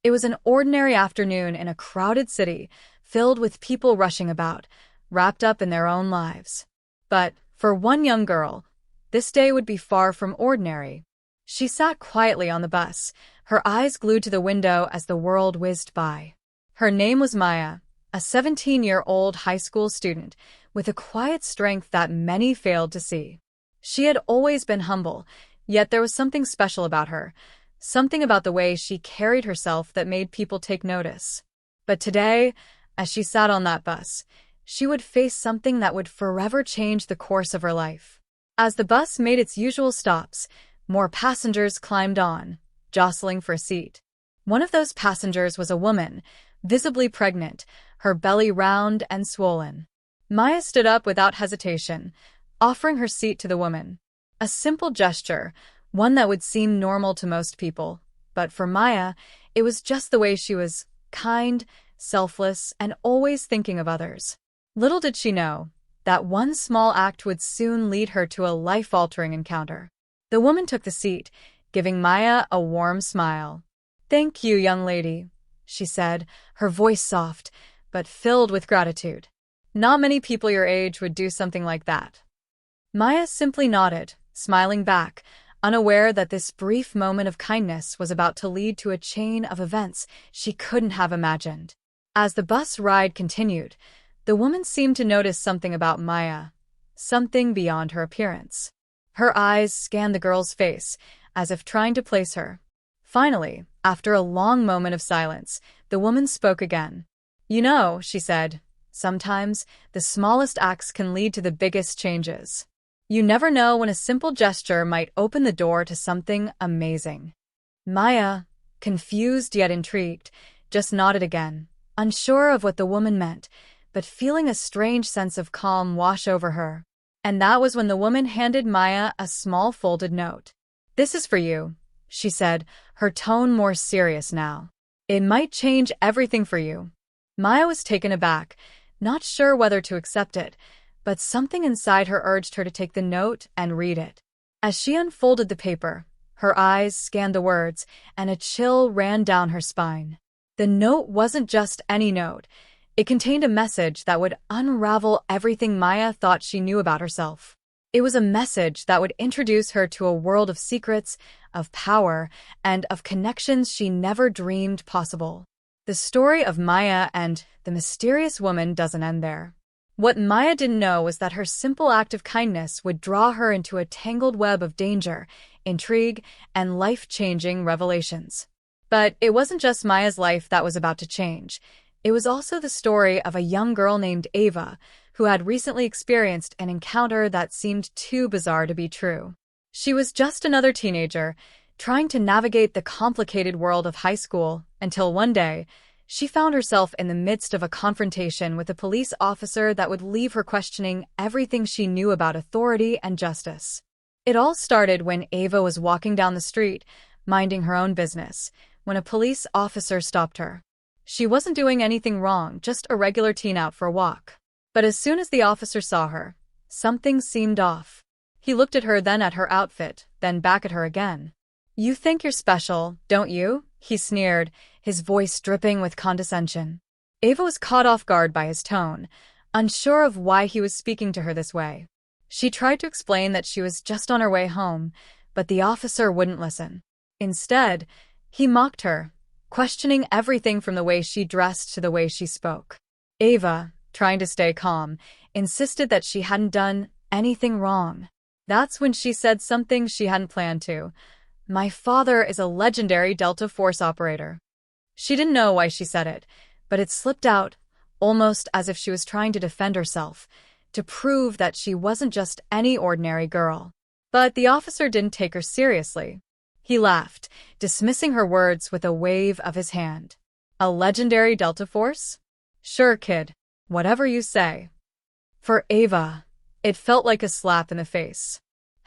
It was an ordinary afternoon in a crowded city, filled with people rushing about, wrapped up in their own lives. But, for one young girl, this day would be far from ordinary. She sat quietly on the bus, her eyes glued to the window as the world whizzed by. Her name was Maya, a 17-year-old high school student, with a quiet strength that many failed to see. She had always been humble, yet there was something special about her, something about the way she carried herself that made people take notice. But today, as she sat on that bus, she would face something that would forever change the course of her life. As the bus made its usual stops, more passengers climbed on, jostling for a seat. One of those passengers was a woman, visibly pregnant, her belly round and swollen. Maya stood up without hesitation, offering her seat to the woman. A simple gesture, one that would seem normal to most people, but for Maya, it was just the way she was: kind, selfless, and always thinking of others. Little did she know that one small act would soon lead her to a life-altering encounter. The woman took the seat, giving Maya a warm smile. "Thank you, young lady," she said, her voice soft, but filled with gratitude. Not many people your age would do something like that. Maya simply nodded, smiling back, unaware that this brief moment of kindness was about to lead to a chain of events she couldn't have imagined. As the bus ride continued, the woman seemed to notice something about Maya, something beyond her appearance. Her eyes scanned the girl's face, as if trying to place her. Finally, after a long moment of silence, the woman spoke again. "You know," she said, "sometimes the smallest acts can lead to the biggest changes. You never know when a simple gesture might open the door to something amazing." Maya, confused yet intrigued, just nodded again, unsure of what the woman meant, but feeling a strange sense of calm wash over her. And that was when the woman handed Maya a small folded note. "This is for you," she said, her tone more serious now. "It might change everything for you." Maya was taken aback, not sure whether to accept it, but something inside her urged her to take the note and read it. As she unfolded the paper, her eyes scanned the words, and a chill ran down her spine. The note wasn't just any note. It contained a message that would unravel everything Maya thought she knew about herself. It was a message that would introduce her to a world of secrets, of power, and of connections she never dreamed possible. The story of Maya and the mysterious woman doesn't end there. What Maya didn't know was that her simple act of kindness would draw her into a tangled web of danger, intrigue, and life-changing revelations. But it wasn't just Maya's life that was about to change. It was also the story of a young girl named Ava, who had recently experienced an encounter that seemed too bizarre to be true. She was just another teenager, trying to navigate the complicated world of high school, until one day, she found herself in the midst of a confrontation with a police officer that would leave her questioning everything she knew about authority and justice. It all started when Ava was walking down the street, minding her own business, when a police officer stopped her. She wasn't doing anything wrong, just a regular teen out for a walk. But as soon as the officer saw her, something seemed off. He looked at her, then at her outfit, then back at her again. "You think you're special, don't you?" he sneered, his voice dripping with condescension. Ava was caught off guard by his tone, unsure of why he was speaking to her this way. She tried to explain that she was just on her way home, but the officer wouldn't listen. Instead, he mocked her, questioning everything from the way she dressed to the way she spoke. Ava, trying to stay calm, insisted that she hadn't done anything wrong. That's when she said something she hadn't planned to. "My father is a legendary Delta Force operator." She didn't know why she said it, but it slipped out, almost as if she was trying to defend herself, to prove that she wasn't just any ordinary girl. But the officer didn't take her seriously. He laughed, dismissing her words with a wave of his hand. "A legendary Delta Force? Sure, kid. Whatever you say." For Ava, it felt like a slap in the face.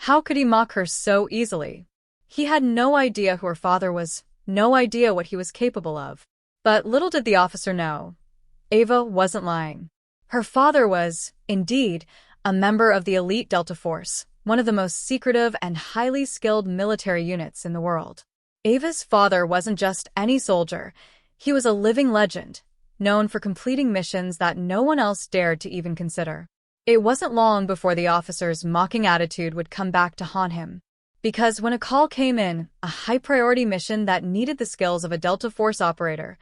How could he mock her so easily? He had no idea who her father was, no idea what he was capable of. But little did the officer know, Ava wasn't lying. Her father was, indeed, a member of the elite Delta Force, one of the most secretive and highly skilled military units in the world. Ava's father wasn't just any soldier. He was a living legend, known for completing missions that no one else dared to even consider. It wasn't long before the officer's mocking attitude would come back to haunt him. Because when a call came in, a high-priority mission that needed the skills of a Delta Force operator,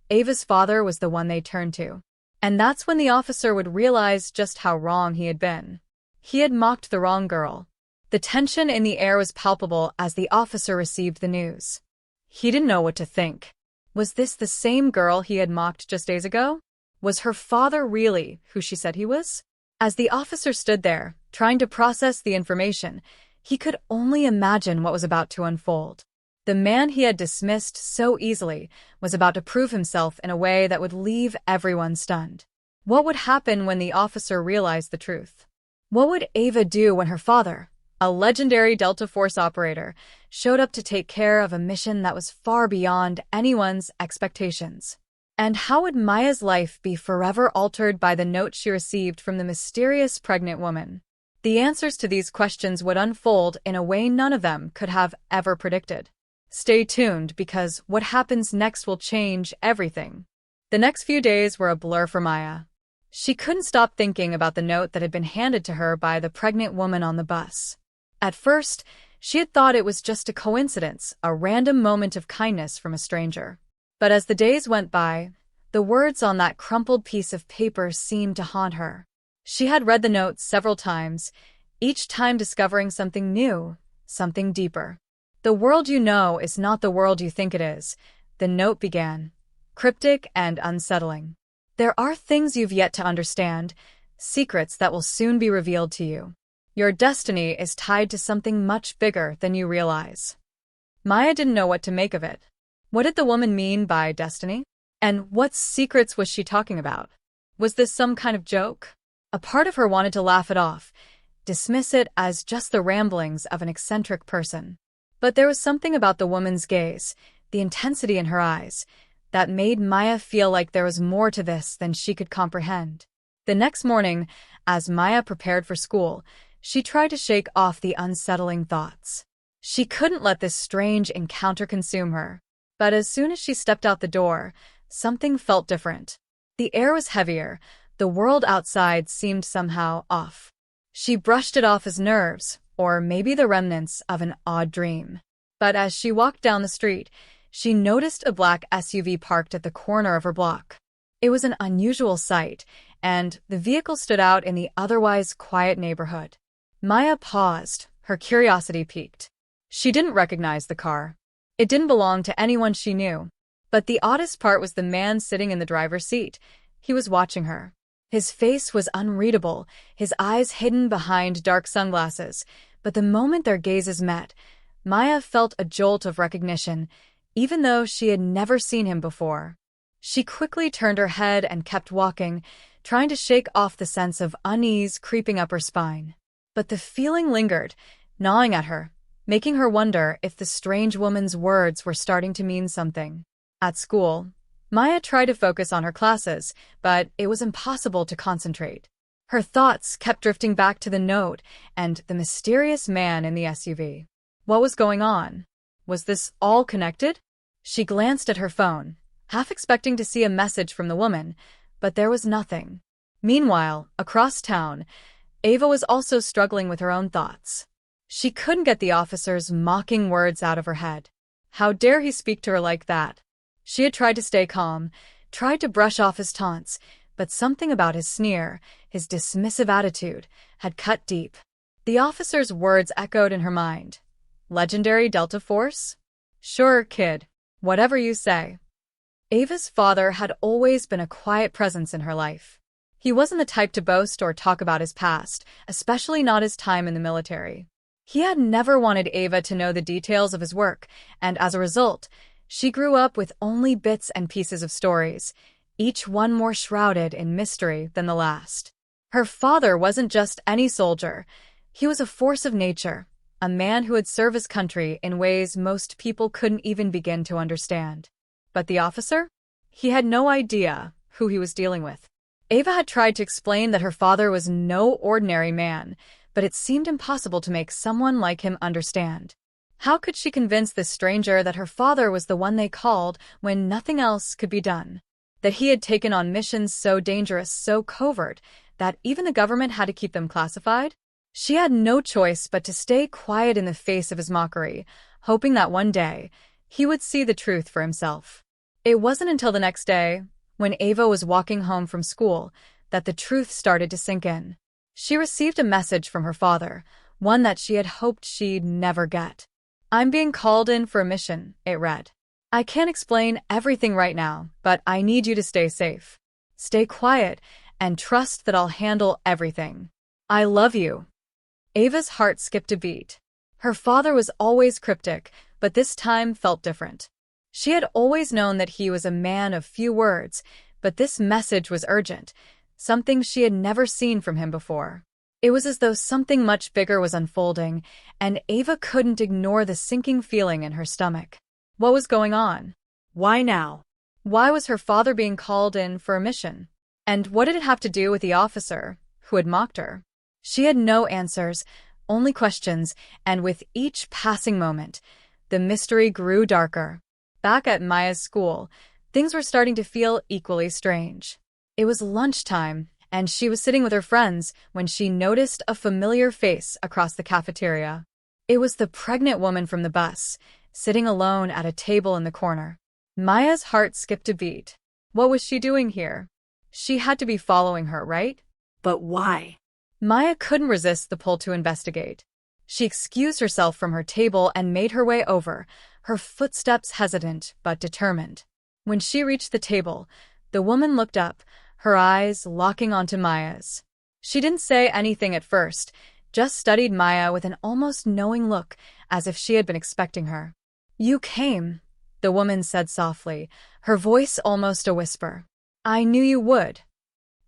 Ava's father was the one they turned to. And that's when the officer would realize just how wrong he had been. He had mocked the wrong girl. The tension in the air was palpable as the officer received the news. He didn't know what to think. Was this the same girl he had mocked just days ago? Was her father really who she said he was? As the officer stood there, trying to process the information, he could only imagine what was about to unfold. The man he had dismissed so easily was about to prove himself in a way that would leave everyone stunned. What would happen when the officer realized the truth? What would Ava do when her father, a legendary Delta Force operator, showed up to take care of a mission that was far beyond anyone's expectations? And how would Maya's life be forever altered by the note she received from the mysterious pregnant woman? The answers to these questions would unfold in a way none of them could have ever predicted. Stay tuned, because what happens next will change everything. The next few days were a blur for Maya. She couldn't stop thinking about the note that had been handed to her by the pregnant woman on the bus. At first, she had thought it was just a coincidence, a random moment of kindness from a stranger. But as the days went by, the words on that crumpled piece of paper seemed to haunt her. She had read the note several times, each time discovering something new, something deeper. "The world you know is not the world you think it is," the note began, cryptic and unsettling. "There are things you've yet to understand, secrets that will soon be revealed to you. Your destiny is tied to something much bigger than you realize." Maya didn't know what to make of it. What did the woman mean by destiny? And what secrets was she talking about? Was this some kind of joke? A part of her wanted to laugh it off, dismiss it as just the ramblings of an eccentric person. But there was something about the woman's gaze, the intensity in her eyes, that made Maya feel like there was more to this than she could comprehend. The next morning, as Maya prepared for school, she tried to shake off the unsettling thoughts. She couldn't let this strange encounter consume her. But as soon as she stepped out the door, something felt different. The air was heavier, the world outside seemed somehow off. She brushed it off as nerves, or maybe the remnants of an odd dream. But as she walked down the street, she noticed a black SUV parked at the corner of her block. It was an unusual sight, and the vehicle stood out in the otherwise quiet neighborhood. Maya paused, her curiosity piqued. She didn't recognize the car. It didn't belong to anyone she knew. But the oddest part was the man sitting in the driver's seat. He was watching her. His face was unreadable, his eyes hidden behind dark sunglasses. But the moment their gazes met, Maya felt a jolt of recognition, even though she had never seen him before. She quickly turned her head and kept walking, trying to shake off the sense of unease creeping up her spine. But the feeling lingered, gnawing at her, making her wonder if the strange woman's words were starting to mean something. At school, Maya tried to focus on her classes, but it was impossible to concentrate. Her thoughts kept drifting back to the note and the mysterious man in the SUV. What was going on? Was this all connected? She glanced at her phone, half expecting to see a message from the woman, but there was nothing. Meanwhile, across town, Ava was also struggling with her own thoughts. She couldn't get the officer's mocking words out of her head. How dare he speak to her like that? She had tried to stay calm, tried to brush off his taunts, but something about his sneer, his dismissive attitude, had cut deep. The officer's words echoed in her mind. "Legendary Delta Force? Sure, kid. Whatever you say." Ava's father had always been a quiet presence in her life. He wasn't the type to boast or talk about his past, especially not his time in the military. He had never wanted Ava to know the details of his work, and as a result, she grew up with only bits and pieces of stories, each one more shrouded in mystery than the last. Her father wasn't just any soldier. He was a force of nature, a man who had served his country in ways most people couldn't even begin to understand. But the officer? He had no idea who he was dealing with. Ava had tried to explain that her father was no ordinary man, but it seemed impossible to make someone like him understand. How could she convince this stranger that her father was the one they called when nothing else could be done? That he had taken on missions so dangerous, so covert, that even the government had to keep them classified? She had no choice but to stay quiet in the face of his mockery, hoping that one day he would see the truth for himself. It wasn't until the next day, when Ava was walking home from school, that the truth started to sink in. She received a message from her father, one that she had hoped she'd never get. "I'm being called in for a mission," it read. "I can't explain everything right now, but I need you to stay safe. Stay quiet and trust that I'll handle everything. I love you." Ava's heart skipped a beat. Her father was always cryptic, but this time felt different. She had always known that he was a man of few words, but this message was urgent, something she had never seen from him before. It was as though something much bigger was unfolding, and Ava couldn't ignore the sinking feeling in her stomach. What was going on? Why now? Why was her father being called in for a mission? And what did it have to do with the officer who had mocked her? She had no answers, only questions, and with each passing moment, the mystery grew darker. Back at Maya's school, things were starting to feel equally strange. It was lunchtime, and she was sitting with her friends when she noticed a familiar face across the cafeteria. It was the pregnant woman from the bus, sitting alone at a table in the corner. Maya's heart skipped a beat. What was she doing here? She had to be following her, right? But why? Maya couldn't resist the pull to investigate. She excused herself from her table and made her way over, her footsteps hesitant but determined. When she reached the table, the woman looked up, her eyes locking onto Maya's. She didn't say anything at first, just studied Maya with an almost knowing look, as if she had been expecting her. "You came," the woman said softly, her voice almost a whisper. "I knew you would."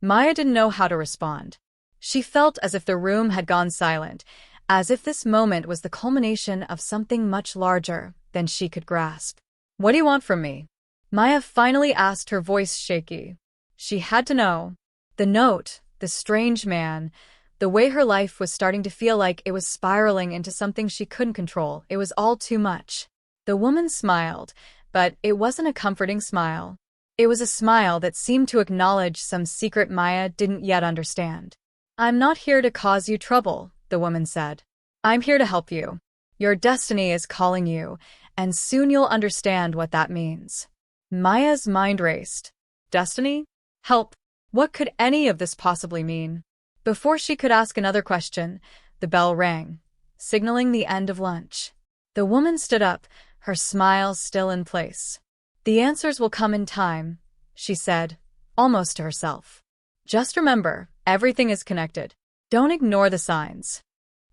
Maya didn't know how to respond. She felt as if the room had gone silent, as if this moment was the culmination of something much larger than she could grasp. "What do you want from me?" Maya finally asked, her voice shaky. She had to know. The note, the strange man, the way her life was starting to feel like it was spiraling into something she couldn't control, it was all too much. The woman smiled, but it wasn't a comforting smile. It was a smile that seemed to acknowledge some secret Maya didn't yet understand. "I'm not here to cause you trouble," the woman said. "I'm here to help you. Your destiny is calling you, and soon you'll understand what that means." Maya's mind raced. Destiny? Help? What could any of this possibly mean? Before she could ask another question, the bell rang, signaling the end of lunch. The woman stood up, her smile still in place. "The answers will come in time," she said, almost to herself. "Just remember, everything is connected. Don't ignore the signs."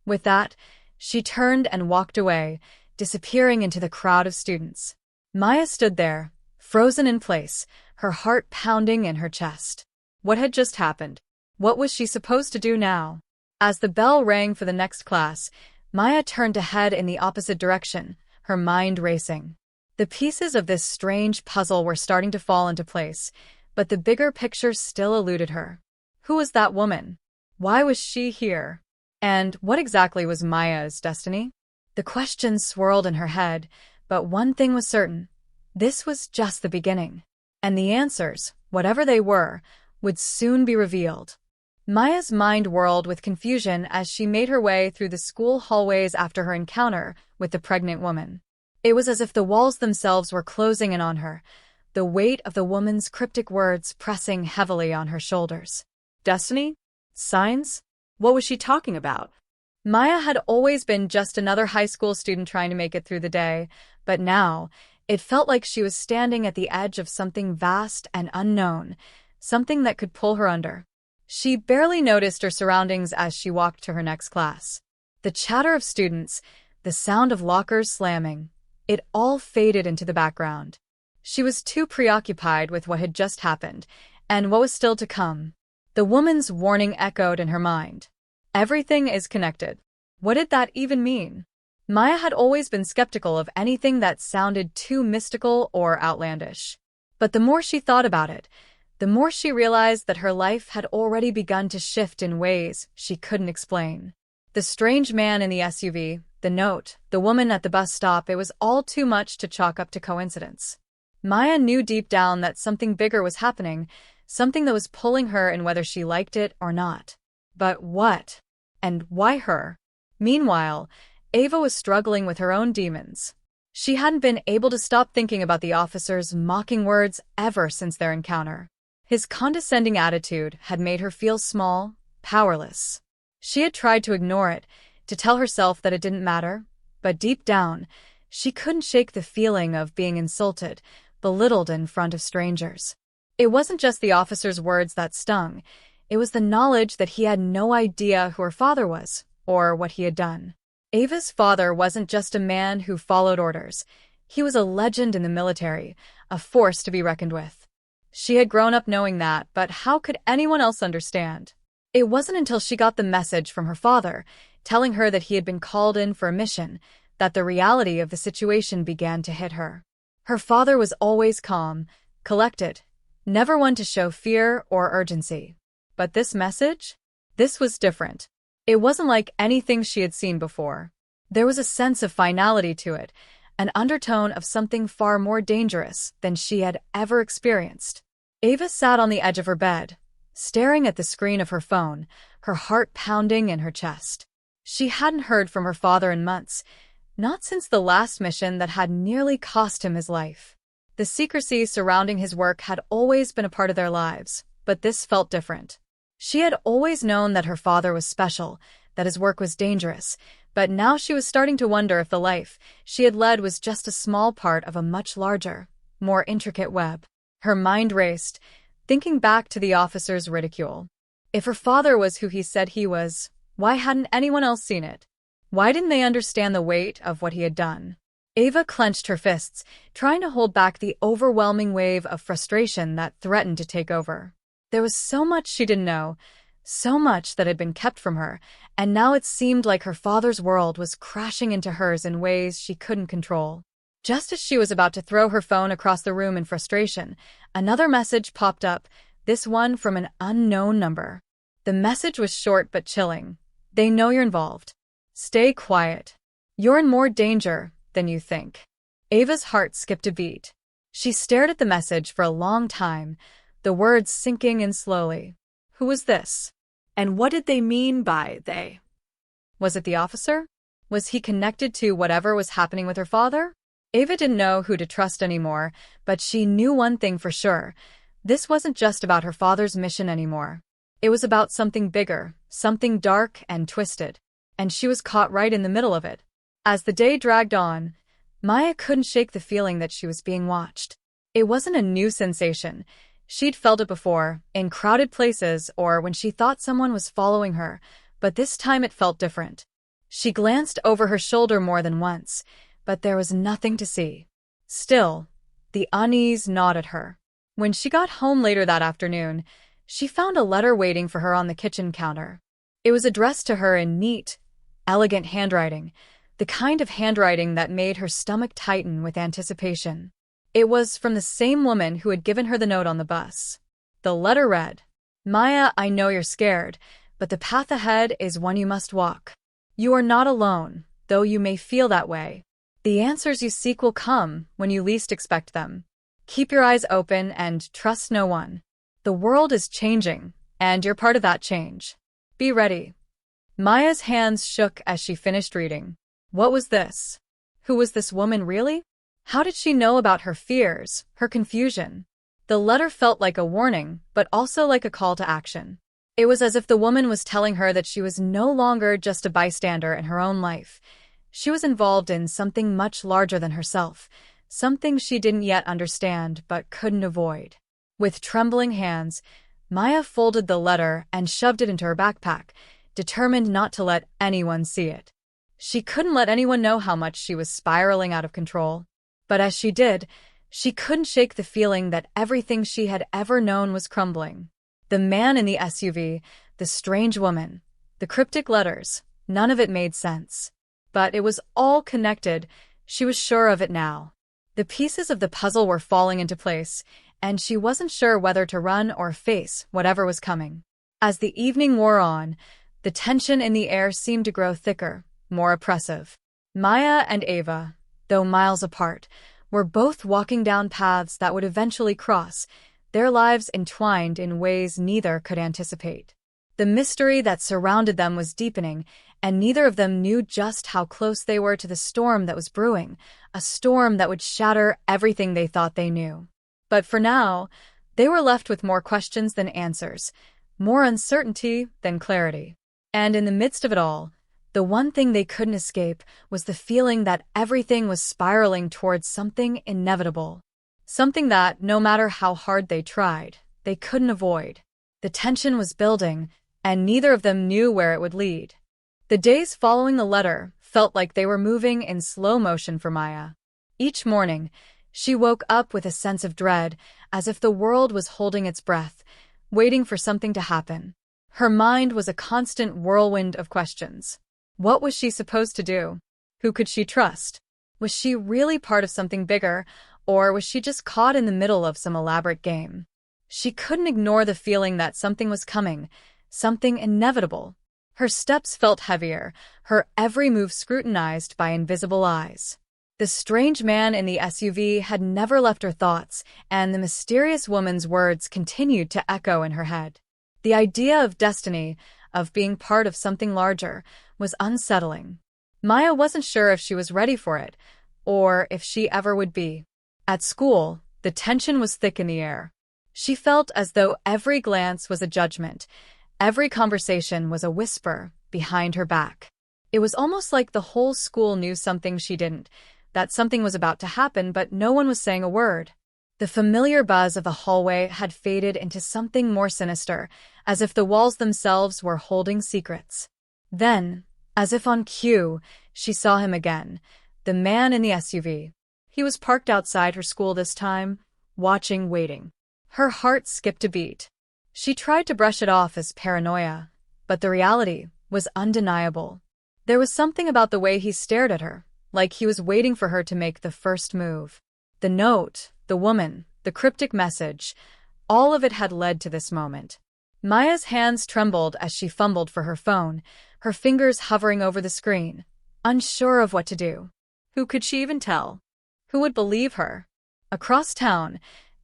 With that, she turned and walked away, disappearing into the crowd of students. Maya stood there, frozen in place, her heart pounding in her chest. What had just happened? What was she supposed to do now? As the bell rang for the next class, Maya turned to head in the opposite direction, her mind racing. The pieces of this strange puzzle were starting to fall into place, but the bigger picture still eluded her. Who was that woman? Why was she here? And what exactly was Maya's destiny? The questions swirled in her head, but one thing was certain. This was just the beginning. And the answers, whatever they were, would soon be revealed. Maya's mind whirled with confusion as she made her way through the school hallways after her encounter with the pregnant woman. It was as if the walls themselves were closing in on her, the weight of the woman's cryptic words pressing heavily on her shoulders. Destiny? Signs? What was she talking about? Maya had always been just another high school student trying to make it through the day, but now it felt like she was standing at the edge of something vast and unknown, something that could pull her under. She barely noticed her surroundings as she walked to her next class. The chatter of students, the sound of lockers slamming, it all faded into the background. She was too preoccupied with what had just happened and what was still to come. The woman's warning echoed in her mind. Everything is connected. What did that even mean? Maya had always been skeptical of anything that sounded too mystical or outlandish. But the more she thought about it, the more she realized that her life had already begun to shift in ways she couldn't explain. The strange man in the SUV, the note, the woman at the bus stop, it was all too much to chalk up to coincidence. Maya knew deep down that something bigger was happening, something that was pulling her in whether she liked it or not. But what? And why her? Meanwhile, Ava was struggling with her own demons. She hadn't been able to stop thinking about the officer's mocking words ever since their encounter. His condescending attitude had made her feel small, powerless. She had tried to ignore it, to tell herself that it didn't matter, but deep down, she couldn't shake the feeling of being insulted, belittled in front of strangers. It wasn't just the officer's words that stung, it was the knowledge that he had no idea who her father was, or what he had done. Ava's father wasn't just a man who followed orders. He was a legend in the military, a force to be reckoned with. She had grown up knowing that, but how could anyone else understand? It wasn't until she got the message from her father, telling her that he had been called in for a mission, that the reality of the situation began to hit her. Her father was always calm, collected, never one to show fear or urgency. But this message? This was different. It wasn't like anything she had seen before. There was a sense of finality to it, an undertone of something far more dangerous than she had ever experienced. Ava sat on the edge of her bed, staring at the screen of her phone, her heart pounding in her chest. She hadn't heard from her father in months, not since the last mission that had nearly cost him his life. The secrecy surrounding his work had always been a part of their lives, but this felt different. She had always known that her father was special, that his work was dangerous, but now she was starting to wonder if the life she had led was just a small part of a much larger, more intricate web. Her mind raced, thinking back to the officer's ridicule. If her father was who he said he was, why hadn't anyone else seen it? Why didn't they understand the weight of what he had done? Ava clenched her fists, trying to hold back the overwhelming wave of frustration that threatened to take over. There was so much she didn't know, so much that had been kept from her, and now it seemed like her father's world was crashing into hers in ways she couldn't control. Just as she was about to throw her phone across the room in frustration, another message popped up, this one from an unknown number. The message was short but chilling. They know you're involved. Stay quiet. You're in more danger than you think. Ava's heart skipped a beat. She stared at the message for a long time, the words sinking in slowly. Who was this? And what did they mean by they? Was it the officer? Was he connected to whatever was happening with her father? Ava didn't know who to trust anymore, but she knew one thing for sure. This wasn't just about her father's mission anymore. It was about something bigger, something dark and twisted. And she was caught right in the middle of it. As the day dragged on, Maya couldn't shake the feeling that she was being watched. It wasn't a new sensation. She'd felt it before, in crowded places or when she thought someone was following her, but this time it felt different. She glanced over her shoulder more than once, but there was nothing to see. Still, the unease gnawed at her. When she got home later that afternoon, she found a letter waiting for her on the kitchen counter. It was addressed to her in neat, elegant handwriting, the kind of handwriting that made her stomach tighten with anticipation. It was from the same woman who had given her the note on the bus. The letter read, Maya, I know you're scared, but the path ahead is one you must walk. You are not alone, though you may feel that way. The answers you seek will come when you least expect them. Keep your eyes open and trust no one. The world is changing, and you're part of that change. Be ready. Maya's hands shook as she finished reading. What was this? Who was this woman really? How did she know about her fears, her confusion? The letter felt like a warning, but also like a call to action. It was as if the woman was telling her that she was no longer just a bystander in her own life. She was involved in something much larger than herself, something she didn't yet understand but couldn't avoid. With trembling hands, Maya folded the letter and shoved it into her backpack, determined not to let anyone see it. She couldn't let anyone know how much she was spiraling out of control. But as she did, she couldn't shake the feeling that everything she had ever known was crumbling. The man in the SUV, the strange woman, the cryptic letters, none of it made sense. But it was all connected, she was sure of it now. The pieces of the puzzle were falling into place, and she wasn't sure whether to run or face whatever was coming. As the evening wore on, the tension in the air seemed to grow thicker, more oppressive. Maya and Ava, though miles apart, were both walking down paths that would eventually cross, their lives entwined in ways neither could anticipate. The mystery that surrounded them was deepening, and neither of them knew just how close they were to the storm that was brewing, a storm that would shatter everything they thought they knew. But for now, they were left with more questions than answers, more uncertainty than clarity. And in the midst of it all, the one thing they couldn't escape was the feeling that everything was spiraling towards something inevitable. Something that, no matter how hard they tried, they couldn't avoid. The tension was building, and neither of them knew where it would lead. The days following the letter felt like they were moving in slow motion for Maya. Each morning, she woke up with a sense of dread, as if the world was holding its breath, waiting for something to happen. Her mind was a constant whirlwind of questions. What was she supposed to do? Who could she trust? Was she really part of something bigger, or was she just caught in the middle of some elaborate game? She couldn't ignore the feeling that something was coming, something inevitable. Her steps felt heavier, her every move scrutinized by invisible eyes. The strange man in the SUV had never left her thoughts, and the mysterious woman's words continued to echo in her head. The idea of destiny, of being part of something larger, was unsettling. Maya wasn't sure if she was ready for it, or if she ever would be. At school, the tension was thick in the air. She felt as though every glance was a judgment, every conversation was a whisper behind her back. It was almost like the whole school knew something she didn't, that something was about to happen, but no one was saying a word. The familiar buzz of the hallway had faded into something more sinister, as if the walls themselves were holding secrets. Then, as if on cue, she saw him again, the man in the SUV. He was parked outside her school this time, watching, waiting. Her heart skipped a beat. She tried to brush it off as paranoia, but the reality was undeniable. There was something about the way he stared at her, like he was waiting for her to make the first move. The note, the woman, the cryptic message, all of it had led to this moment. Maya's hands trembled as she fumbled for her phone, her fingers hovering over the screen, unsure of what to do. Who could she even tell? Who would believe her? Across town,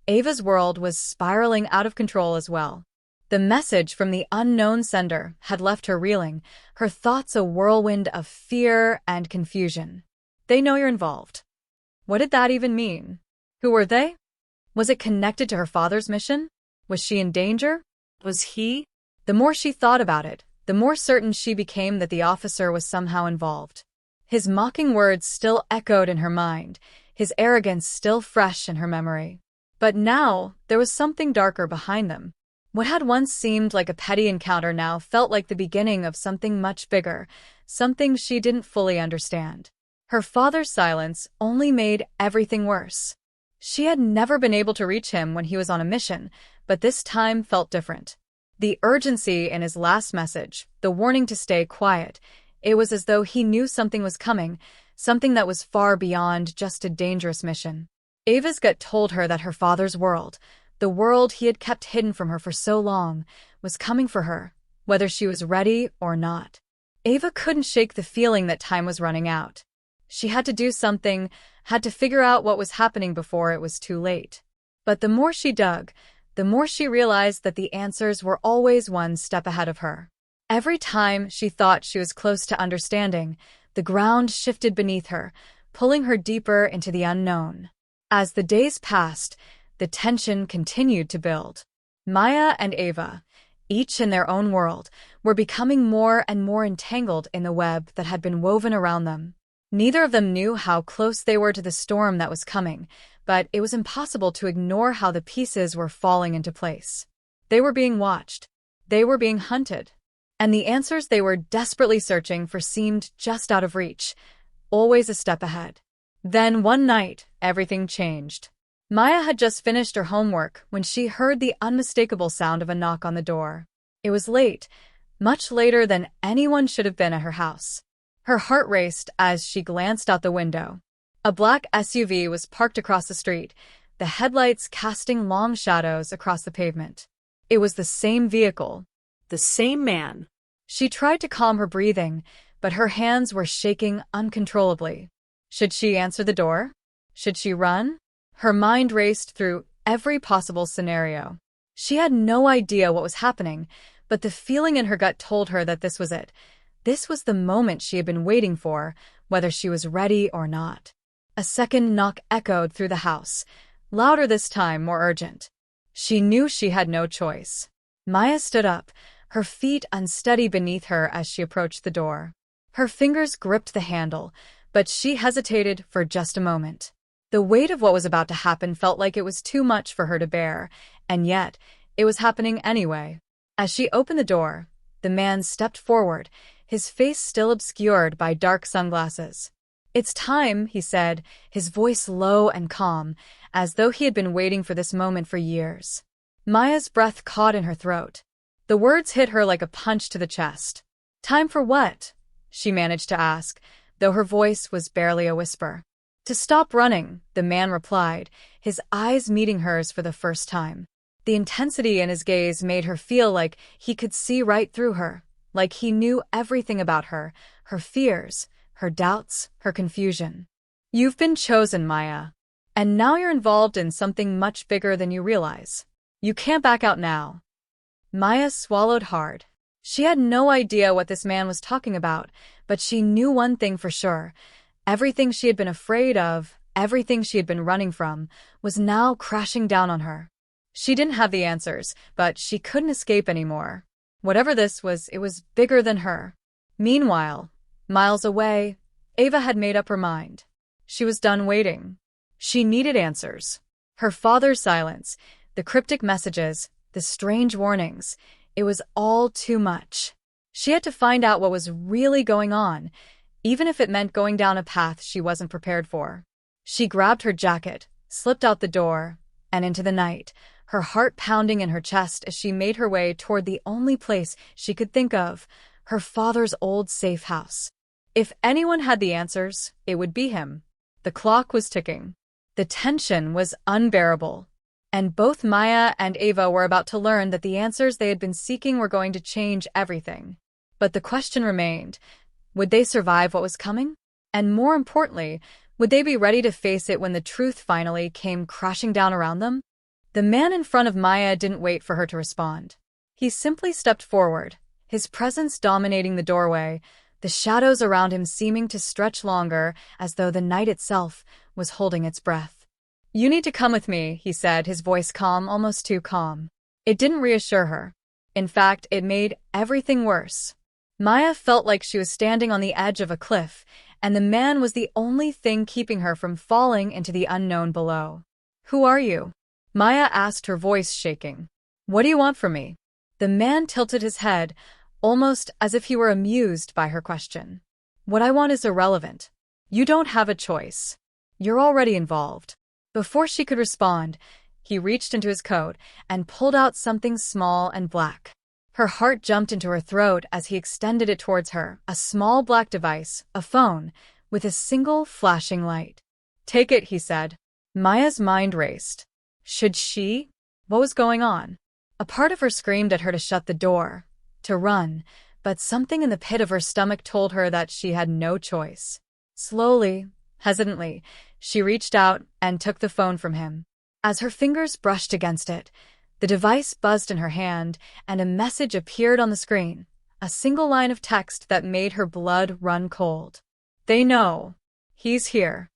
Ava's world was spiraling out of control as well. The message from the unknown sender had left her reeling, her thoughts a whirlwind of fear and confusion. They know you're involved. What did that even mean? Who were they? Was it connected to her father's mission? Was she in danger? Was he? The more she thought about it, the more certain she became that the officer was somehow involved. His mocking words still echoed in her mind, his arrogance still fresh in her memory. But now, there was something darker behind them. What had once seemed like a petty encounter now felt like the beginning of something much bigger, something she didn't fully understand. Her father's silence only made everything worse. She had never been able to reach him when he was on a mission, but this time felt different. The urgency in his last message, the warning to stay quiet, it was as though he knew something was coming, something that was far beyond just a dangerous mission. Ava's gut told her that her father's world, the world he had kept hidden from her for so long, was coming for her, whether she was ready or not. Ava couldn't shake the feeling that time was running out. She had to do something, had to figure out what was happening before it was too late. But the more she dug, the more she realized that the answers were always one step ahead of her. Every time she thought she was close to understanding, the ground shifted beneath her, pulling her deeper into the unknown. As the days passed, the tension continued to build. Maya and Ava, each in their own world, were becoming more and more entangled in the web that had been woven around them. Neither of them knew how close they were to the storm that was coming, but it was impossible to ignore how the pieces were falling into place. They were being watched. They were being hunted. And the answers they were desperately searching for seemed just out of reach, always a step ahead. Then one night, everything changed. Maya had just finished her homework when she heard the unmistakable sound of a knock on the door. It was late, much later than anyone should have been at her house. Her heart raced as she glanced out the window. A black SUV was parked across the street, the headlights casting long shadows across the pavement. It was the same vehicle, the same man. She tried to calm her breathing, but her hands were shaking uncontrollably. Should she answer the door? Should she run? Her mind raced through every possible scenario. She had no idea what was happening, but the feeling in her gut told her that this was it. This was the moment she had been waiting for, whether she was ready or not. A second knock echoed through the house, louder this time, more urgent. She knew she had no choice. Maya stood up, her feet unsteady beneath her as she approached the door. Her fingers gripped the handle, but she hesitated for just a moment. The weight of what was about to happen felt like it was too much for her to bear, and yet, it was happening anyway. As she opened the door, the man stepped forward, his face still obscured by dark sunglasses. "It's time," he said, his voice low and calm, as though he had been waiting for this moment for years. Maya's breath caught in her throat. The words hit her like a punch to the chest. "Time for what?" she managed to ask, though her voice was barely a whisper. "To stop running," the man replied, his eyes meeting hers for the first time. The intensity in his gaze made her feel like he could see right through her, like he knew everything about her, her fears, her doubts, her confusion. "You've been chosen, Maya. And now you're involved in something much bigger than you realize. You can't back out now." Maya swallowed hard. She had no idea what this man was talking about, but she knew one thing for sure. Everything she had been afraid of, everything she had been running from, was now crashing down on her. She didn't have the answers, but she couldn't escape anymore. Whatever this was, it was bigger than her. Meanwhile, miles away, Ava had made up her mind. She was done waiting. She needed answers. Her father's silence, the cryptic messages, the strange warnings, it was all too much. She had to find out what was really going on, even if it meant going down a path she wasn't prepared for. She grabbed her jacket, slipped out the door, and into the night, her heart pounding in her chest as she made her way toward the only place she could think of, her father's old safe house. If anyone had the answers, it would be him. The clock was ticking. The tension was unbearable. And both Maya and Ava were about to learn that the answers they had been seeking were going to change everything. But the question remained, would they survive what was coming? And more importantly, would they be ready to face it when the truth finally came crashing down around them? The man in front of Maya didn't wait for her to respond. He simply stepped forward, his presence dominating the doorway, the shadows around him seeming to stretch longer as though the night itself was holding its breath. "You need to come with me," he said, his voice calm, almost too calm. It didn't reassure her. In fact, it made everything worse. Maya felt like she was standing on the edge of a cliff, and the man was the only thing keeping her from falling into the unknown below. "Who are you?" Maya asked, her voice shaking. "What do you want from me?" The man tilted his head, almost as if he were amused by her question. "What I want is irrelevant. You don't have a choice. You're already involved." Before she could respond, he reached into his coat and pulled out something small and black. Her heart jumped into her throat as he extended it towards her, a small black device, a phone, with a single flashing light. "Take it," he said. Maya's mind raced. Should she? What was going on? A part of her screamed at her to shut the door, to run, but something in the pit of her stomach told her that she had no choice. Slowly, hesitantly, she reached out and took the phone from him. As her fingers brushed against it, the device buzzed in her hand and a message appeared on the screen, a single line of text that made her blood run cold. "They know. He's here."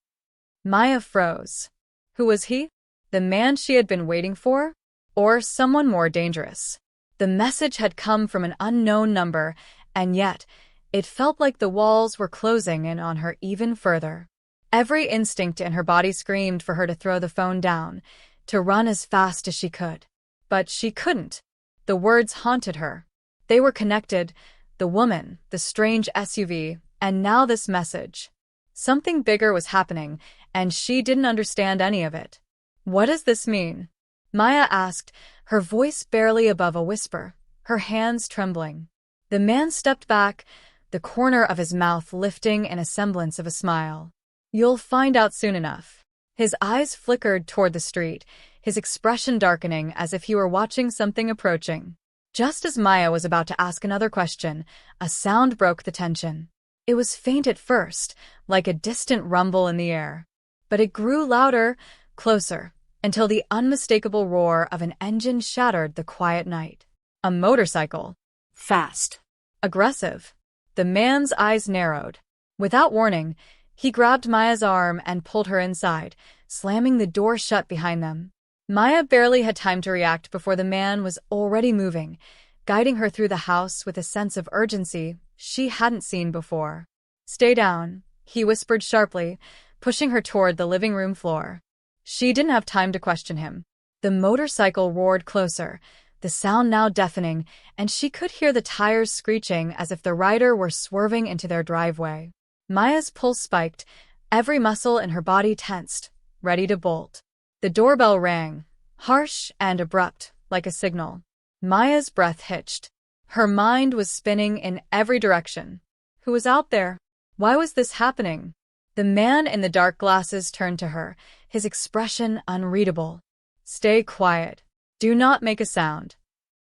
Maya froze. Who was he? The man she had been waiting for? Or someone more dangerous? The message had come from an unknown number, and yet, it felt like the walls were closing in on her even further. Every instinct in her body screamed for her to throw the phone down, to run as fast as she could. But she couldn't. The words haunted her. They were connected, the woman, the strange SUV, and now this message. Something bigger was happening, and she didn't understand any of it. "What does this mean?" Maya asked, her voice barely above a whisper, her hands trembling. The man stepped back, the corner of his mouth lifting in a semblance of a smile. "You'll find out soon enough." His eyes flickered toward the street, his expression darkening as if he were watching something approaching. Just as Maya was about to ask another question, a sound broke the tension. It was faint at first, like a distant rumble in the air. But it grew louder, closer, until the unmistakable roar of an engine shattered the quiet night. A motorcycle. Fast. Aggressive. The man's eyes narrowed. Without warning, he grabbed Maya's arm and pulled her inside, slamming the door shut behind them. Maya barely had time to react before the man was already moving, guiding her through the house with a sense of urgency she hadn't seen before. "Stay down," he whispered sharply, pushing her toward the living room floor. She didn't have time to question him. The motorcycle roared closer, the sound now deafening, and she could hear the tires screeching as if the rider were swerving into their driveway. Maya's pulse spiked, every muscle in her body tensed, ready to bolt. The doorbell rang, harsh and abrupt, like a signal. Maya's breath hitched. Her mind was spinning in every direction. Who was out there? Why was this happening? The man in the dark glasses turned to her, his expression unreadable. "Stay quiet. Do not make a sound."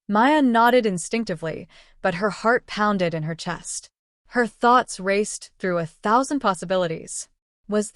Maya nodded instinctively, but her heart pounded in her chest. Her thoughts raced through 1,000 possibilities. Was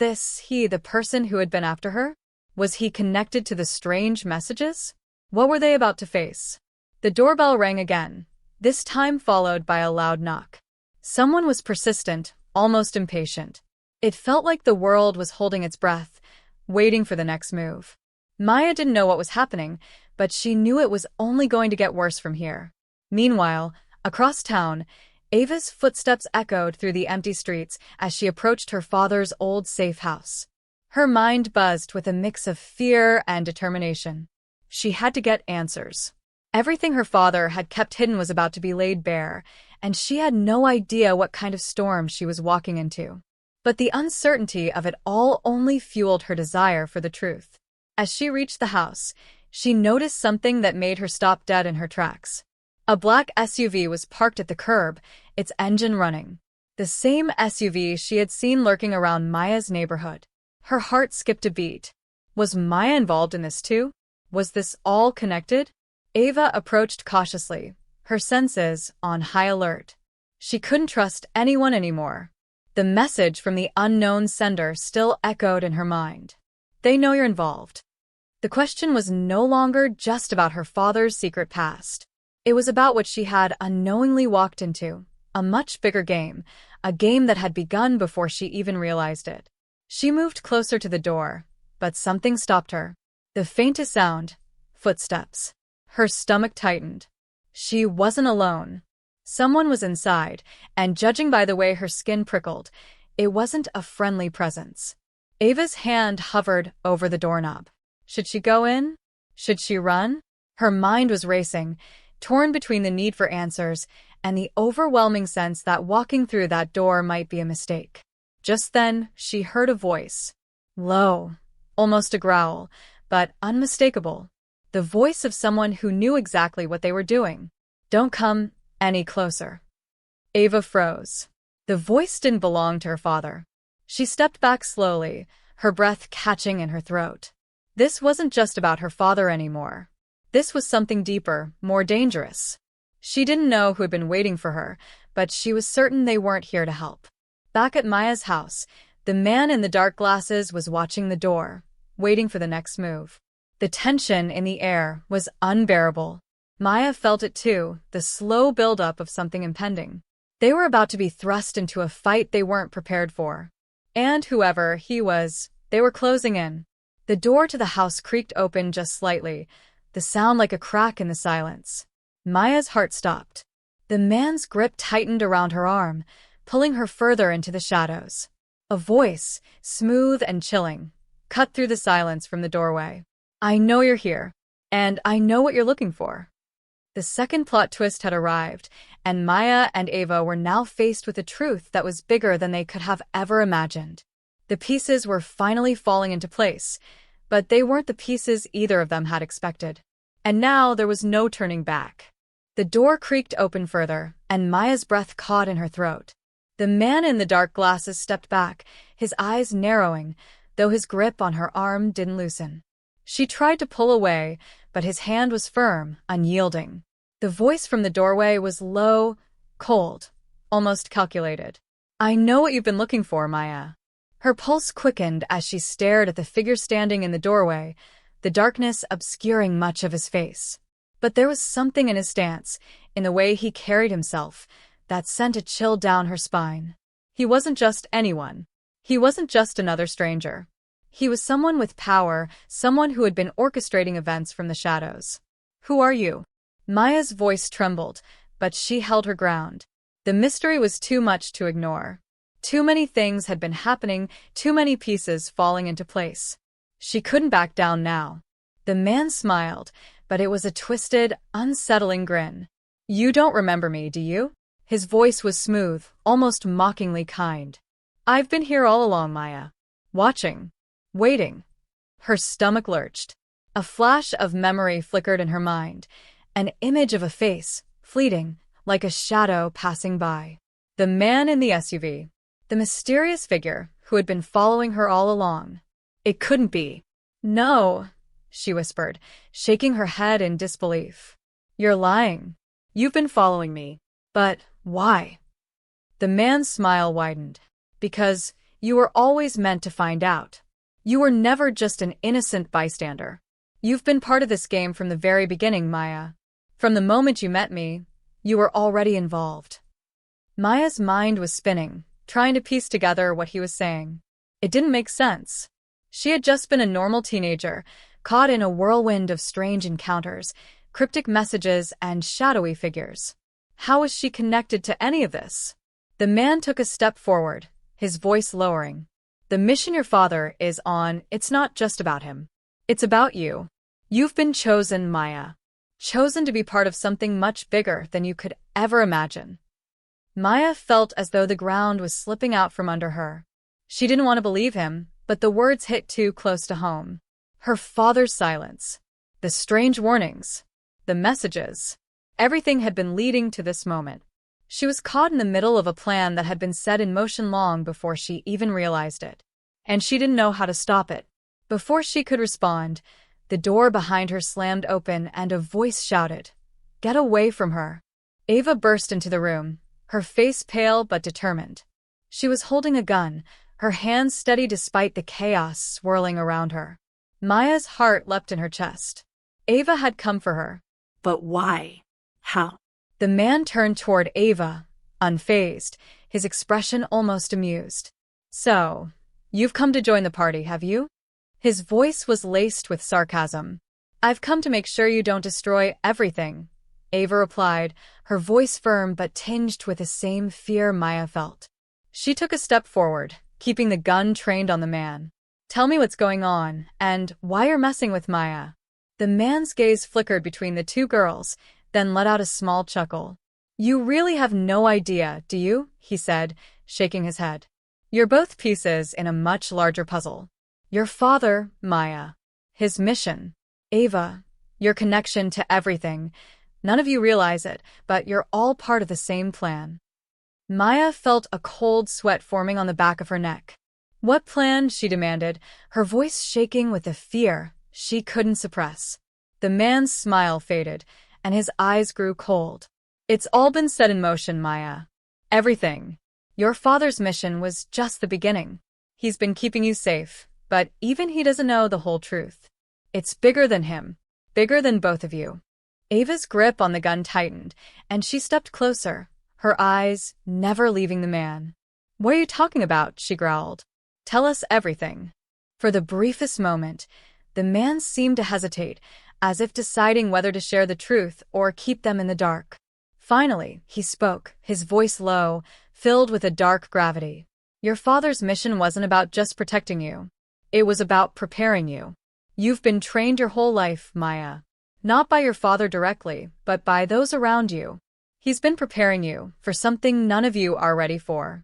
he the person who had been after her? Was he connected to the strange messages? What were they about to face? The doorbell rang again, this time followed by a loud knock. Someone was persistent, almost impatient. It felt like the world was holding its breath, waiting for the next move. Maya didn't know what was happening, but she knew it was only going to get worse from here. Meanwhile, across town, Ava's footsteps echoed through the empty streets as she approached her father's old safe house. Her mind buzzed with a mix of fear and determination. She had to get answers. Everything her father had kept hidden was about to be laid bare, and she had no idea what kind of storm she was walking into. But the uncertainty of it all only fueled her desire for the truth. As she reached the house, she noticed something that made her stop dead in her tracks. A black SUV was parked at the curb, its engine running. The same SUV she had seen lurking around Maya's neighborhood. Her heart skipped a beat. Was Maya involved in this too? Was this all connected? Ava approached cautiously, her senses on high alert. She couldn't trust anyone anymore. The message from the unknown sender still echoed in her mind. "They know you're involved." The question was no longer just about her father's secret past. It was about what she had unknowingly walked into, a much bigger game, a game that had begun before she even realized it. She moved closer to the door, but something stopped her. The faintest sound, footsteps. Her stomach tightened. She wasn't alone. Someone was inside, and judging by the way her skin prickled, it wasn't a friendly presence. Ava's hand hovered over the doorknob. Should she go in? Should she run? Her mind was racing, torn between the need for answers and the overwhelming sense that walking through that door might be a mistake. Just then, she heard a voice. Low, almost a growl, but unmistakable. The voice of someone who knew exactly what they were doing. "Don't come any closer." Ava froze. The voice didn't belong to her father. She stepped back slowly, her breath catching in her throat. This wasn't just about her father anymore. This was something deeper, more dangerous. She didn't know who had been waiting for her, but she was certain they weren't here to help. Back at Maya's house, the man in the dark glasses was watching the door, waiting for the next move. The tension in the air was unbearable. Maya felt it too, the slow buildup of something impending. They were about to be thrust into a fight they weren't prepared for. And whoever he was, they were closing in. The door to the house creaked open just slightly, the sound like a crack in the silence. Maya's heart stopped. The man's grip tightened around her arm, pulling her further into the shadows. A voice, smooth and chilling, cut through the silence from the doorway. "I know you're here, and I know what you're looking for." The second plot twist had arrived, and Maya and Ava were now faced with a truth that was bigger than they could have ever imagined. The pieces were finally falling into place, but they weren't the pieces either of them had expected. And now there was no turning back. The door creaked open further, and Maya's breath caught in her throat. The man in the dark glasses stepped back, his eyes narrowing, though his grip on her arm didn't loosen. She tried to pull away, but his hand was firm, unyielding. The voice from the doorway was low, cold, almost calculated. I know what you've been looking for, Maya. Her pulse quickened as she stared at the figure standing in the doorway, the darkness obscuring much of his face. But there was something in his stance, in the way he carried himself, that sent a chill down her spine. He wasn't just anyone. He wasn't just another stranger. He was someone with power, someone who had been orchestrating events from the shadows. Who are you? Maya's voice trembled, but she held her ground. The mystery was too much to ignore. Too many things had been happening, too many pieces falling into place. She couldn't back down now. The man smiled, but it was a twisted, unsettling grin. You don't remember me, do you? His voice was smooth, almost mockingly kind. I've been here all along, Maya. Watching. Waiting. Her stomach lurched. A flash of memory flickered in her mind, an image of a face, fleeting, like a shadow passing by. The man in the SUV. The mysterious figure who had been following her all along. It couldn't be. No, she whispered, shaking her head in disbelief. You're lying. You've been following me. But why? The man's smile widened. Because you were always meant to find out. You were never just an innocent bystander. You've been part of this game from the very beginning, Maya. From the moment you met me, you were already involved. Maya's mind was spinning, trying to piece together what he was saying. It didn't make sense. She had just been a normal teenager, caught in a whirlwind of strange encounters, cryptic messages, and shadowy figures. How was she connected to any of this? The man took a step forward, his voice lowering. The mission your father is on, it's not just about him. It's about you. You've been chosen, Maya. Chosen to be part of something much bigger than you could ever imagine. Maya felt as though the ground was slipping out from under her. She didn't want to believe him, but the words hit too close to home. Her father's silence. The strange warnings. The messages. Everything had been leading to this moment. She was caught in the middle of a plan that had been set in motion long before she even realized it. And she didn't know how to stop it. Before she could respond, the door behind her slammed open and a voice shouted, "Get away from her." Ava burst into the room, her face pale but determined. She was holding a gun, her hands steady despite the chaos swirling around her. Maya's heart leapt in her chest. Ava had come for her. But why? How? The man turned toward Ava, unfazed, his expression almost amused. So, you've come to join the party, have you? His voice was laced with sarcasm. I've come to make sure you don't destroy everything, Ava replied, her voice firm but tinged with the same fear Maya felt. She took a step forward, keeping the gun trained on the man. Tell me what's going on, and why you're messing with Maya. The man's gaze flickered between the two girls, then let out a small chuckle. You really have no idea, do you? He said, shaking his head. You're both pieces in a much larger puzzle. Your father, Maya. His mission. Ava. Your connection to everything. None of you realize it, but you're all part of the same plan. Maya felt a cold sweat forming on the back of her neck. What plan? She demanded, her voice shaking with a fear she couldn't suppress. The man's smile faded, and his eyes grew cold. It's all been set in motion, Maya. Everything. Your father's mission was just the beginning. He's been keeping you safe, but even he doesn't know the whole truth. It's bigger than him. Bigger than both of you. Ava's grip on the gun tightened, and she stepped closer, her eyes never leaving the man. What are you talking about? She growled. Tell us everything. For the briefest moment, the man seemed to hesitate, as if deciding whether to share the truth or keep them in the dark. Finally, he spoke, his voice low, filled with a dark gravity. Your father's mission wasn't about just protecting you. It was about preparing you. You've been trained your whole life, Maya. Not by your father directly, but by those around you. He's been preparing you for something none of you are ready for.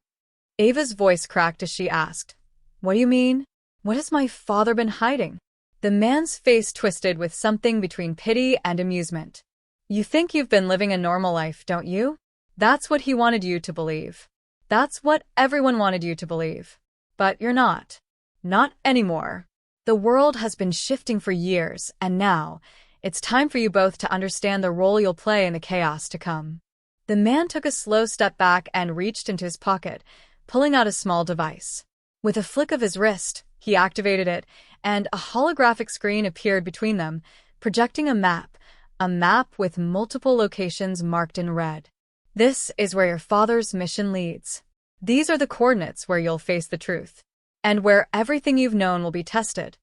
Ava's voice cracked as she asked, What do you mean? What has my father been hiding? The man's face twisted with something between pity and amusement. You think you've been living a normal life, don't you? That's what he wanted you to believe. That's what everyone wanted you to believe. But you're not. Not anymore. The world has been shifting for years, and now, it's time for you both to understand the role you'll play in the chaos to come. The man took a slow step back and reached into his pocket, pulling out a small device. With a flick of his wrist, he activated it, and a holographic screen appeared between them, projecting a map with multiple locations marked in red. This is where your father's mission leads. These are the coordinates where you'll face the truth, and where everything you've known will be tested.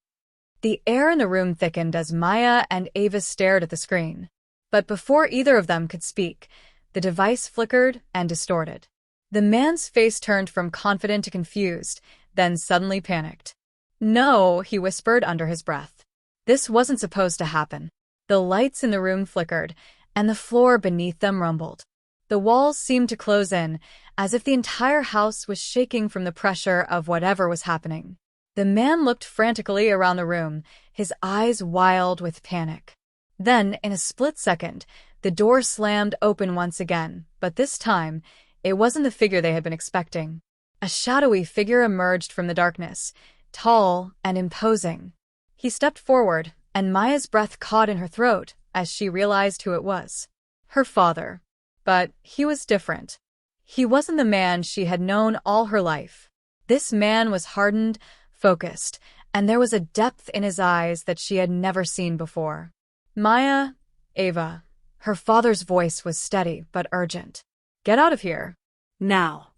The air in the room thickened as Maya and Ava stared at the screen. But before either of them could speak, the device flickered and distorted. The man's face turned from confident to confused, then suddenly panicked. "No," he whispered under his breath. This wasn't supposed to happen. The lights in the room flickered, and the floor beneath them rumbled. The walls seemed to close in, as if the entire house was shaking from the pressure of whatever was happening. The man looked frantically around the room, his eyes wild with panic. Then, in a split second, the door slammed open once again, but this time, it wasn't the figure they had been expecting. A shadowy figure emerged from the darkness, tall and imposing. He stepped forward, and Maya's breath caught in her throat as she realized who it was. Her father. But he was different. He wasn't the man she had known all her life. This man was hardened, focused, and there was a depth in his eyes that she had never seen before. "Maya, Ava." Her father's voice was steady but urgent. "Get out of here. Now."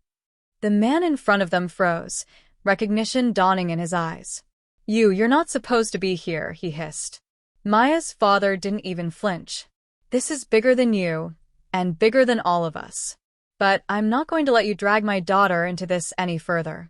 The man in front of them froze, recognition dawning in his eyes. You're not supposed to be here," he hissed. Maya's father didn't even flinch. "This is bigger than you, and bigger than all of us. But I'm not going to let you drag my daughter into this any further."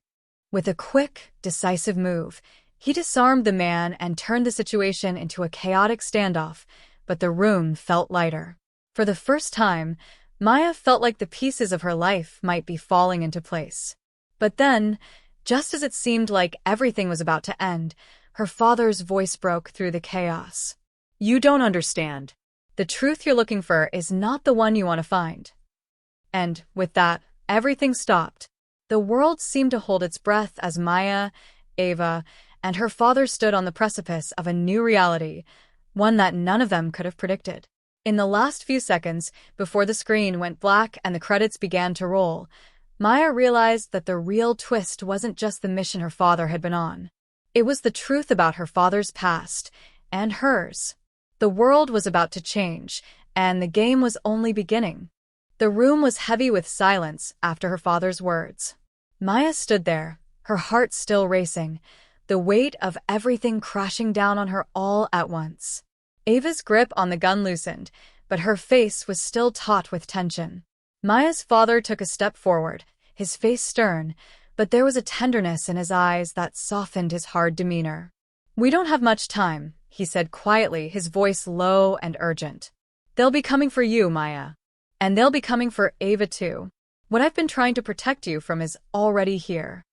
With a quick, decisive move, he disarmed the man and turned the situation into a chaotic standoff, but the room felt lighter. For the first time, Maya felt like the pieces of her life might be falling into place. But then, just as it seemed like everything was about to end, her father's voice broke through the chaos. "You don't understand. The truth you're looking for is not the one you want to find." And with that, everything stopped. The world seemed to hold its breath as Maya, Ava, and her father stood on the precipice of a new reality, one that none of them could have predicted. In the last few seconds, before the screen went black and the credits began to roll, Maya realized that the real twist wasn't just the mission her father had been on. It was the truth about her father's past, and hers. The world was about to change, and the game was only beginning. The room was heavy with silence after her father's words. Maya stood there, her heart still racing, the weight of everything crashing down on her all at once. Ava's grip on the gun loosened, but her face was still taut with tension. Maya's father took a step forward, his face stern, but there was a tenderness in his eyes that softened his hard demeanor. "We don't have much time," he said quietly, his voice low and urgent. "They'll be coming for you, Maya. And they'll be coming for Ava too. What I've been trying to protect you from is already here."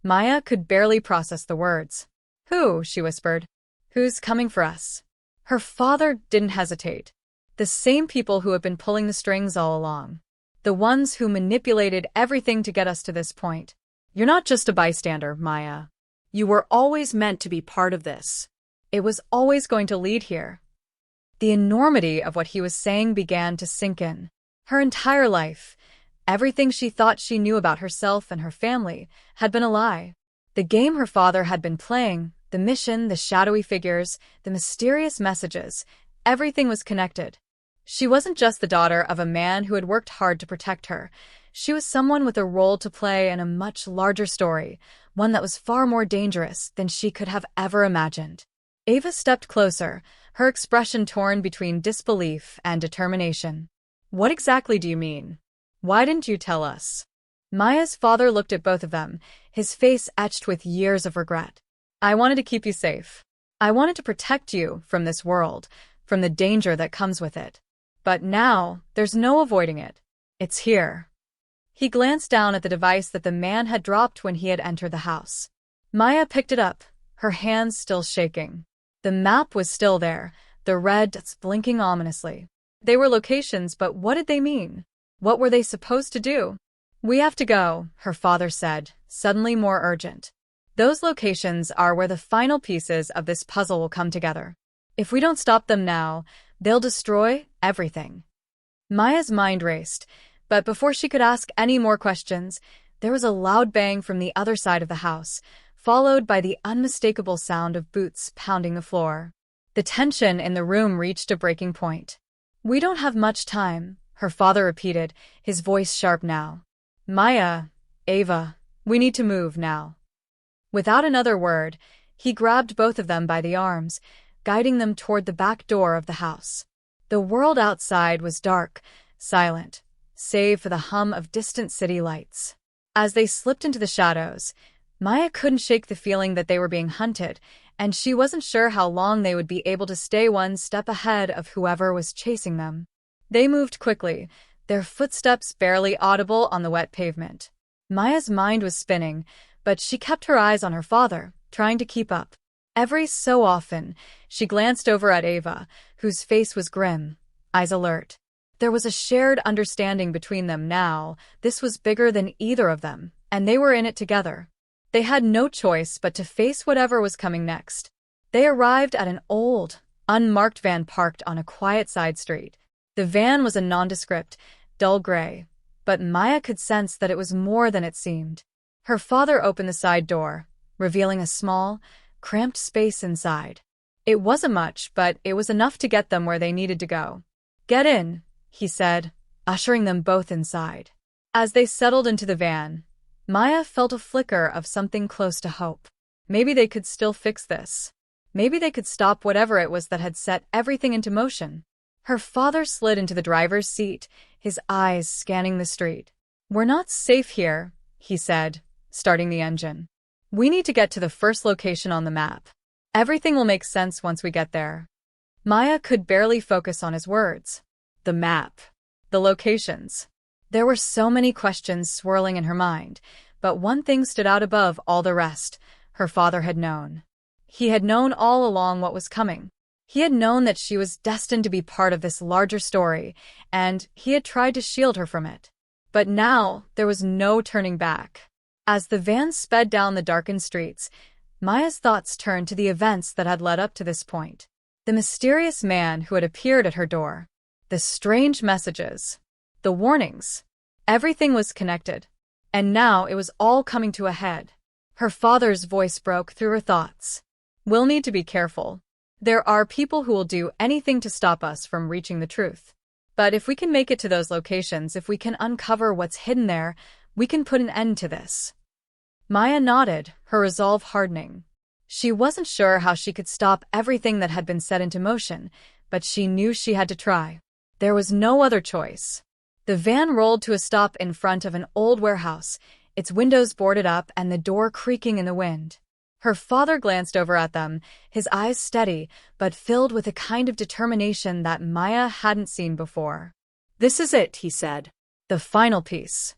Maya could barely process the words. "Who?" she whispered. "Who's coming for us?" Her father didn't hesitate. "The same people who have been pulling the strings all along. The ones who manipulated everything to get us to this point. You're not just a bystander, Maya. You were always meant to be part of this. It was always going to lead here." The enormity of what he was saying began to sink in. Her entire life, everything she thought she knew about herself and her family, had been a lie. The game her father had been playing, the mission, the shadowy figures, the mysterious messages, everything was connected. She wasn't just the daughter of a man who had worked hard to protect her. She was someone with a role to play in a much larger story, one that was far more dangerous than she could have ever imagined. Ava stepped closer, her expression torn between disbelief and determination. "What exactly do you mean? Why didn't you tell us?" Maya's father looked at both of them, his face etched with years of regret. "I wanted to keep you safe. I wanted to protect you from this world, from the danger that comes with it. But now, there's no avoiding it. It's here." He glanced down at the device that the man had dropped when he had entered the house. Maya picked it up, her hands still shaking. The map was still there, the red dots blinking ominously. They were locations, but what did they mean? What were they supposed to do? "We have to go," her father said, suddenly more urgent. "Those locations are where the final pieces of this puzzle will come together. If we don't stop them now, they'll destroy everything." Maya's mind raced, but before she could ask any more questions, There was a loud bang from the other side of the house, followed by the unmistakable sound of boots pounding the floor. The tension in the room reached a breaking point. "We don't have much time," her father repeated, his voice sharp now. "Maya, Ava, we need to move now." Without another word, he grabbed both of them by the arms, guiding them toward the back door of the house. The world outside was dark, silent, save for the hum of distant city lights. As they slipped into the shadows, Maya couldn't shake the feeling that they were being hunted, and she wasn't sure how long they would be able to stay one step ahead of whoever was chasing them. They moved quickly, their footsteps barely audible on the wet pavement. Maya's mind was spinning, but she kept her eyes on her father, trying to keep up. Every so often, she glanced over at Ava, whose face was grim, eyes alert. There was a shared understanding between them now. This was bigger than either of them, and they were in it together. They had no choice but to face whatever was coming next. They arrived at an old, unmarked van parked on a quiet side street. The van was a nondescript, dull gray, but Maya could sense that it was more than it seemed. Her father opened the side door, revealing a small, cramped space inside. It wasn't much, but it was enough to get them where they needed to go. "Get in," he said, ushering them both inside. As they settled into the van, Maya felt a flicker of something close to hope. Maybe they could still fix this. Maybe they could stop whatever it was that had set everything into motion. Her father slid into the driver's seat, his eyes scanning the street. "We're not safe here," he said, starting the engine. "We need to get to the first location on the map. Everything will make sense once we get there." Maya could barely focus on his words. The map. The locations. There were so many questions swirling in her mind, but one thing stood out above all the rest. Her father had known. He had known all along what was coming. He had known that she was destined to be part of this larger story, and he had tried to shield her from it. But now, there was no turning back. As the van sped down the darkened streets, Maya's thoughts turned to the events that had led up to this point. The mysterious man who had appeared at her door. The strange messages. The warnings. Everything was connected. And now it was all coming to a head. Her father's voice broke through her thoughts. "We'll need to be careful. There are people who will do anything to stop us from reaching the truth. But if we can make it to those locations, if we can uncover what's hidden there, we can put an end to this." Maya nodded, her resolve hardening. She wasn't sure how she could stop everything that had been set into motion, but she knew she had to try. There was no other choice. The van rolled to a stop in front of an old warehouse, its windows boarded up and the door creaking in the wind. Her father glanced over at them, his eyes steady, but filled with a kind of determination that Maya hadn't seen before. "This is it," he said. "The final piece."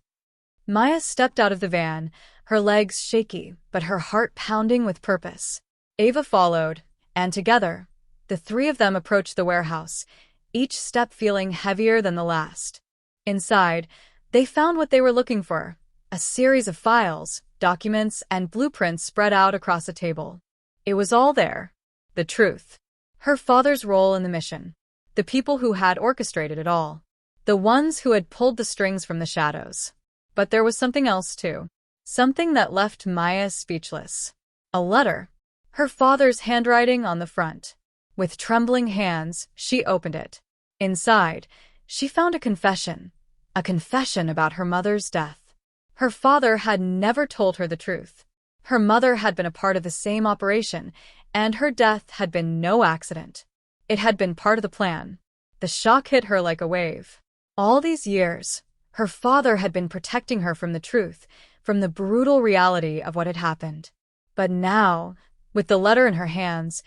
Maya stepped out of the van, her legs shaky, but her heart pounding with purpose. Ava followed, and together, the three of them approached the warehouse, each step feeling heavier than the last. Inside, they found what they were looking for, a series of files, documents, and blueprints spread out across a table. It was all there. The truth. Her father's role in the mission. The people who had orchestrated it all. The ones who had pulled the strings from the shadows. But there was something else too. Something that left Maya speechless. A letter. Her father's handwriting on the front. With trembling hands, she opened it. Inside, she found a confession about her mother's death. Her father had never told her the truth. Her mother had been a part of the same operation, and her death had been no accident. It had been part of the plan. The shock hit her like a wave. All these years, her father had been protecting her from the truth, from the brutal reality of what had happened. But now, with the letter in her hands,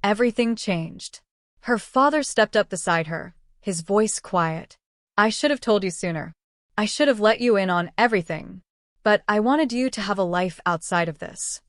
everything changed. Her father stepped up beside her, his voice quiet. "I should have told you sooner. I should have let you in on everything. But I wanted you to have a life outside of this."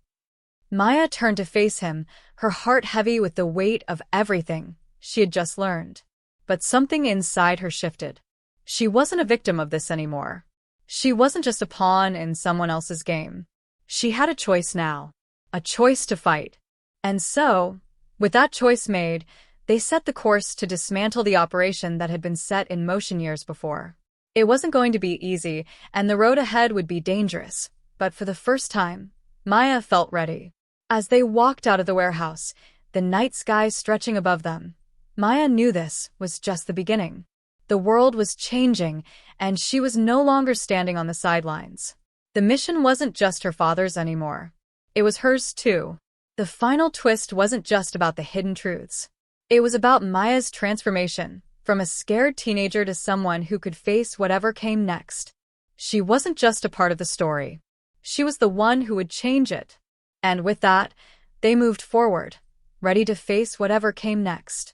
Maya turned to face him, her heart heavy with the weight of everything she had just learned. But something inside her shifted. She wasn't a victim of this anymore. She wasn't just a pawn in someone else's game. She had a choice now. A choice to fight. And so, with that choice made, they set the course to dismantle the operation that had been set in motion years before. It wasn't going to be easy, and the road ahead would be dangerous. But for the first time, Maya felt ready. As they walked out of the warehouse, the night sky stretching above them, Maya knew this was just the beginning. The world was changing, and she was no longer standing on the sidelines. The mission wasn't just her father's anymore. It was hers too. The final twist wasn't just about the hidden truths. It was about Maya's transformation, from a scared teenager to someone who could face whatever came next. She wasn't just a part of the story. She was the one who would change it. And with that, they moved forward, ready to face whatever came next.